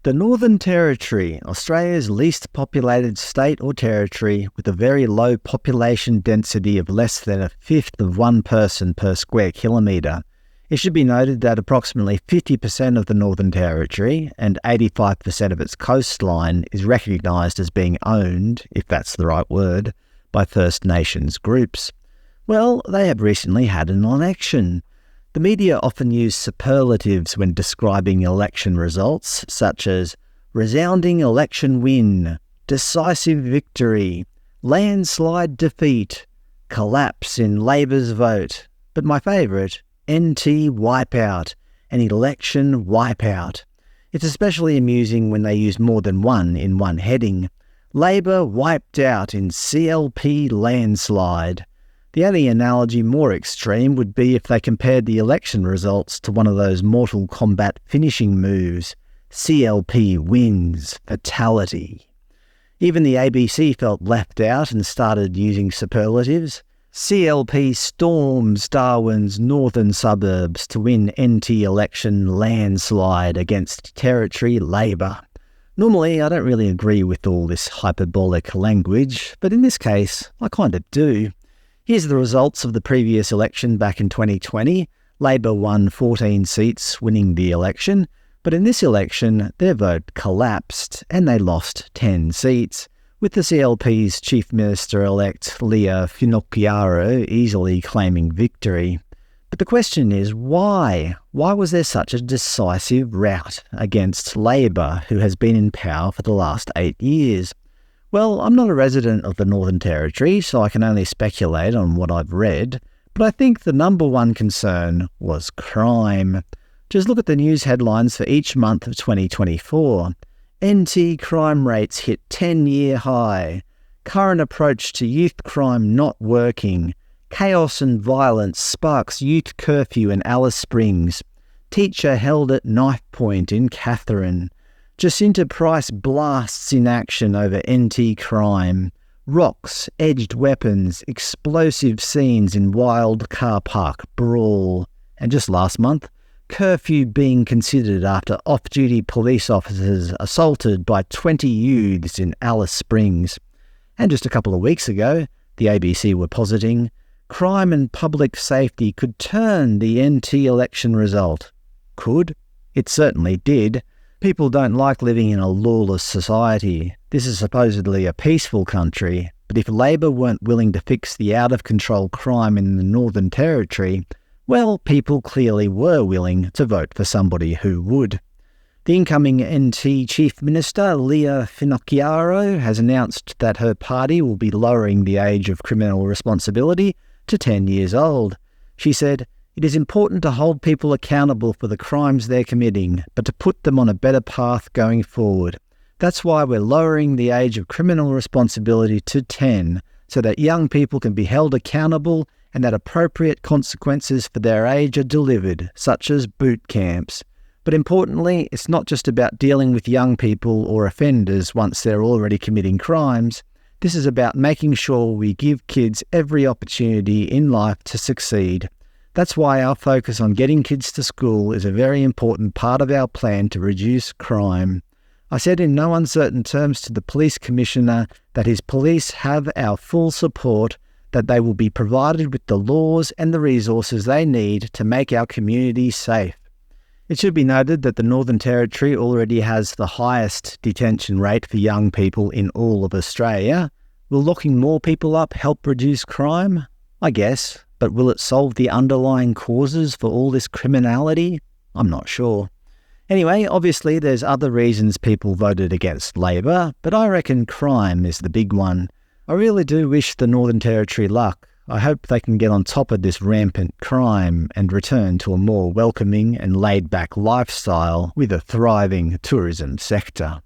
The Northern Territory, Australia's least populated state or territory with a very low population density of less than a fifth of one person per square kilometre. It should be noted that approximately 50% of the Northern Territory and 85% of its coastline is recognised as being owned, if that's the right word, by First Nations groups. Well, they have recently had an election. The media often use superlatives when describing election results, such as resounding election win, decisive victory, landslide defeat, collapse in Labor's vote. But my favourite, NT wipeout, an election wipeout. It's especially amusing when they use more than one in one heading. Labor wiped out in CLP landslide. The only analogy more extreme would be if they compared the election results to one of those Mortal Kombat finishing moves. CLP wins, FATALITY. Even the ABC felt left out and started using superlatives. CLP storms Darwin's northern suburbs to win NT election landslide against Territory Labor. Normally, I don't really agree with all this hyperbolic language, but in this case, I kind of do. Here's the results of the previous election back in 2020. Labor won 14 seats, winning the election, but in this election, their vote collapsed and they lost 10 seats, with the CLP's Chief Minister-elect Leah Finocchiaro easily claiming victory. But the question is, why? Why was there such a decisive rout against Labor, who has been in power for the last 8 years? Well, I'm not a resident of the Northern Territory, so I can only speculate on what I've read, but I think the number one concern was crime. Just look at the news headlines for each month of 2024. NT crime rates hit 10-year high. Current approach to youth crime not working. Chaos and violence sparks youth curfew in Alice Springs. Teacher held at knife point in Katherine. Jacinta Price blasts in action over NT crime. Rocks, edged weapons, explosive scenes in wild car park brawl. And just last month, curfew being considered after off-duty police officers assaulted by 20 youths in Alice Springs. And just a couple of weeks ago, the ABC were positing, crime and public safety could turn the NT election result. Could? It certainly did. People don't like living in a lawless society. This is supposedly a peaceful country, but if Labor weren't willing to fix the out-of-control crime in the Northern Territory, well, people clearly were willing to vote for somebody who would. The incoming NT Chief Minister, Leah Finocchiaro, has announced that her party will be lowering the age of criminal responsibility to 10 years old. She said, "It is important to hold people accountable for the crimes they're committing, but to put them on a better path going forward. That's why we're lowering the age of criminal responsibility to 10, so that young people can be held accountable and that appropriate consequences for their age are delivered, such as boot camps. But importantly, it's not just about dealing with young people or offenders once they're already committing crimes. This is about making sure we give kids every opportunity in life to succeed. That's why our focus on getting kids to school is a very important part of our plan to reduce crime." I said in no uncertain terms to the Police Commissioner that his police have our full support, that they will be provided with the laws and the resources they need to make our communities safe. It should be noted that the Northern Territory already has the highest detention rate for young people in all of Australia. Will locking more people up help reduce crime? I guess. But will it solve the underlying causes for all this criminality? I'm not sure. Anyway, obviously there's other reasons people voted against Labor, but I reckon crime is the big one. I really do wish the Northern Territory luck. I hope they can get on top of this rampant crime and return to a more welcoming and laid-back lifestyle with a thriving tourism sector.